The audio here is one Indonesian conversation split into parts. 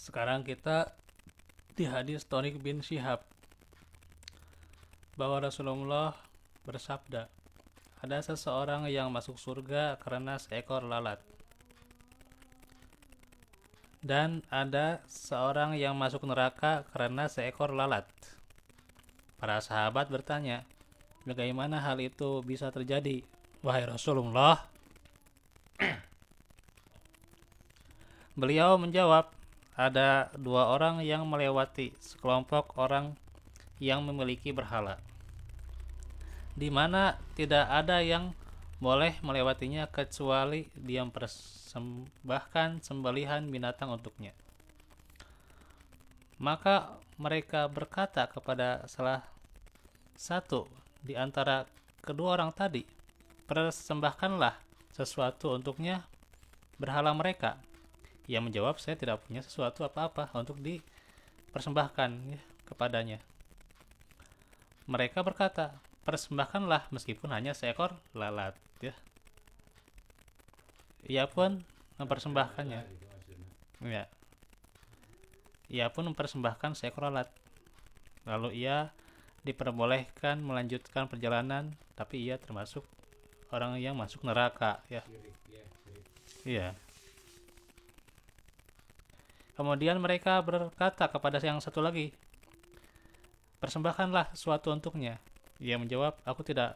Sekarang kita di hadis Tariq bin Syihab bahwa Rasulullah bersabda, ada seseorang yang masuk surga karena seekor lalat, dan ada seorang yang masuk neraka karena seekor lalat. Para sahabat bertanya, bagaimana hal itu bisa terjadi, wahai Rasulullah? Beliau menjawab, ada dua orang yang melewati sekelompok orang yang memiliki berhala, di mana tidak ada yang boleh melewatinya kecuali dia mempersembahkan sembelihan binatang untuknya. Maka mereka berkata kepada salah satu di antara kedua orang tadi, persembahkanlah sesuatu untuknya berhala mereka. Ia menjawab, saya tidak punya sesuatu apa-apa untuk dipersembahkan ya, kepadanya. Mereka berkata, persembahkanlah meskipun hanya seekor lalat ya. Ia pun mempersembahkannya. Ya. Ia pun mempersembahkan seekor lalat. Lalu ia diperbolehkan melanjutkan perjalanan, tapi ia termasuk orang yang masuk neraka ya. Iya. Kemudian mereka berkata kepada yang satu lagi, persembahkanlah sesuatu untuknya. Ia menjawab, aku tidak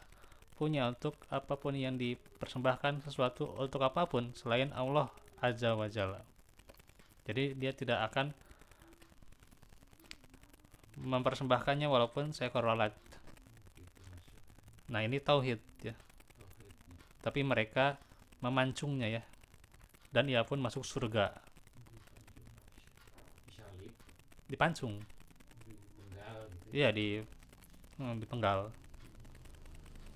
punya untuk apapun yang dipersembahkan sesuatu untuk apapun selain Allah Azza wa Jalla. Jadi dia tidak akan mempersembahkannya walaupun seekor lalat. Nah ini tauhid ya. Tapi mereka memancungnya ya. Dan ia pun masuk surga. Dipancung. Iya dipenggal.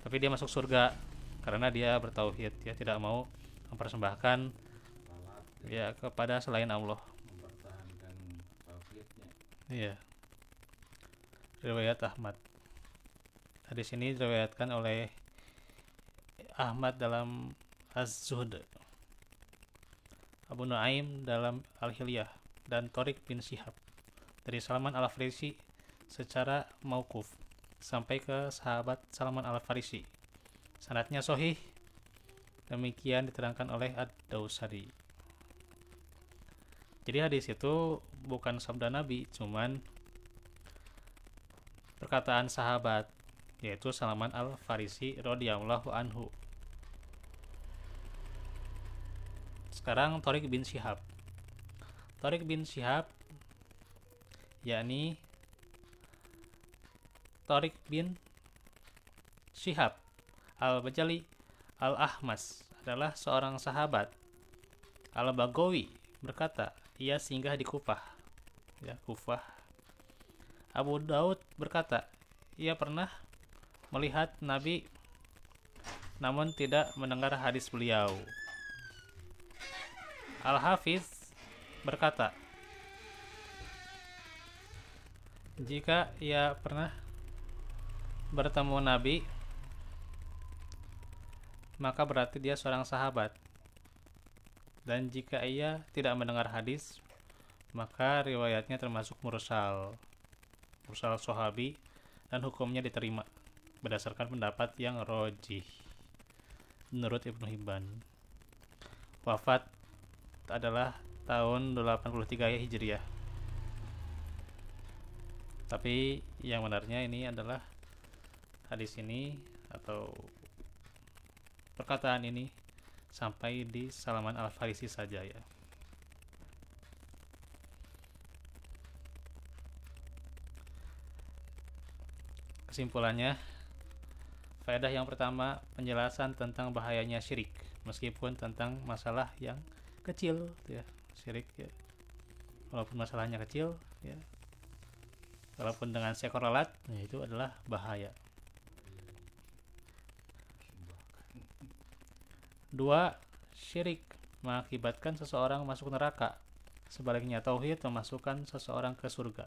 Tapi dia masuk surga karena dia bertauhid ya, tidak mau mempersembahkan ya kepada selain Allah. Iya. Riwayat Ahmad. Hadis ini diriwayatkan oleh Ahmad dalam Az-Zuhd, Abu Nuaim dalam Al-Hilyah, dan Tariq bin Syihab dari Salman Al-Farisi secara mauquf sampai ke sahabat Salman Al-Farisi. Sanadnya sahih. Demikian diterangkan oleh Ad-Dausari. Jadi hadis itu bukan sabda Nabi, cuman perkataan sahabat, yaitu Salman Al-Farisi radhiyallahu anhu. Sekarang Tariq bin Syihab. Tariq bin Syihab yakni Tariq bin Syihab Al-Bajali Al-Ahmas adalah seorang sahabat. Al-Bagawi berkata, ia singgah di Kufah. Ya, Kufah. Abu Daud berkata, ia pernah melihat Nabi namun tidak mendengar hadis beliau. Al-Hafiz berkata, jika ia pernah bertemu Nabi, maka berarti dia seorang sahabat. Dan jika ia tidak mendengar hadis, maka riwayatnya termasuk mursal sahabi, dan hukumnya diterima berdasarkan pendapat yang rojih menurut Ibnu Hibban. Wafat adalah tahun 83 Hijriah. Tapi yang benarnya ini adalah hadis ini atau perkataan ini sampai di Salman Al-Farisi saja ya. Kesimpulannya, faedah yang pertama, penjelasan tentang bahayanya syirik, meskipun tentang masalah yang kecil ya, syirik ya. Walaupun masalahnya kecil ya, walaupun dengan seekor lalat, ya itu adalah bahaya. 2. Syirik mengakibatkan seseorang masuk neraka. Sebaliknya, tauhid memasukkan seseorang ke surga.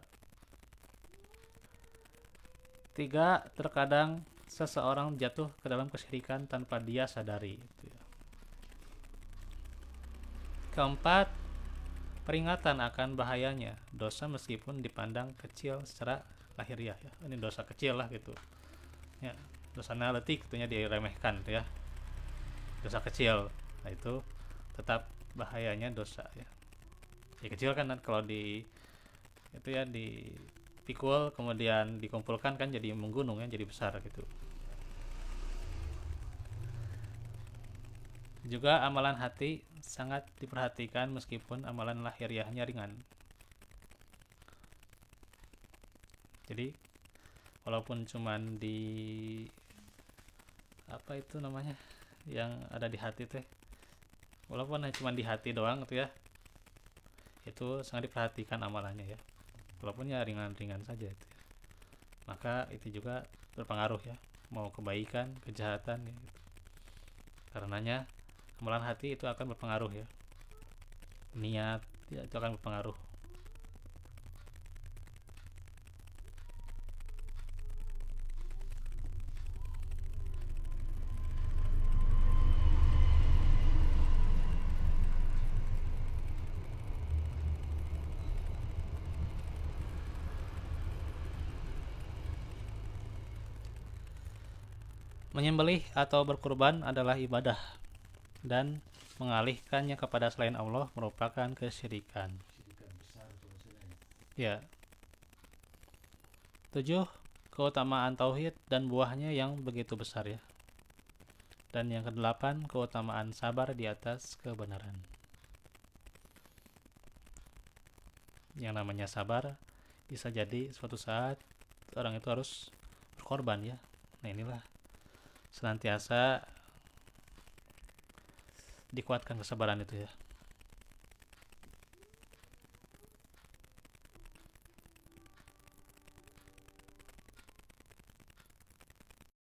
3. Terkadang seseorang jatuh ke dalam kesyirikan tanpa dia sadari. 4. peringatan akan bahayanya dosa meskipun dipandang kecil secara lahiriah ya. Ini dosa kecil lah gitu. Ya, dosa letik tentunya diremehkan gitu ya. Dosa kecil. Nah, itu tetap bahayanya dosa ya. Ya kecil kan kalau di itu ya dipikul kemudian dikumpulkan kan jadi menggunung ya, jadi besar gitu. Juga amalan hati sangat diperhatikan meskipun amalan lahiriahnya ringan. Jadi walaupun cuman di apa itu namanya yang ada di hati teh, walaupun cuma di hati doang gitu ya, itu sangat diperhatikan amalannya ya, walaupun ya ringan-ringan saja itu ya. Maka itu juga berpengaruh ya, mau kebaikan kejahatan ya, gitu. Karenanya amalan hati itu akan berpengaruh ya, niat ya itu akan berpengaruh. Menyembelih atau berkurban adalah ibadah dan mengalihkannya kepada selain Allah merupakan kesyirikan. Ya. 7. Keutamaan tauhid dan buahnya yang begitu besar ya. Dan yang ke-8, keutamaan sabar di atas kebenaran. Yang namanya sabar bisa jadi suatu saat orang itu harus berkorban ya. Nah, inilah senantiasa dikuatkan kesabaran itu ya.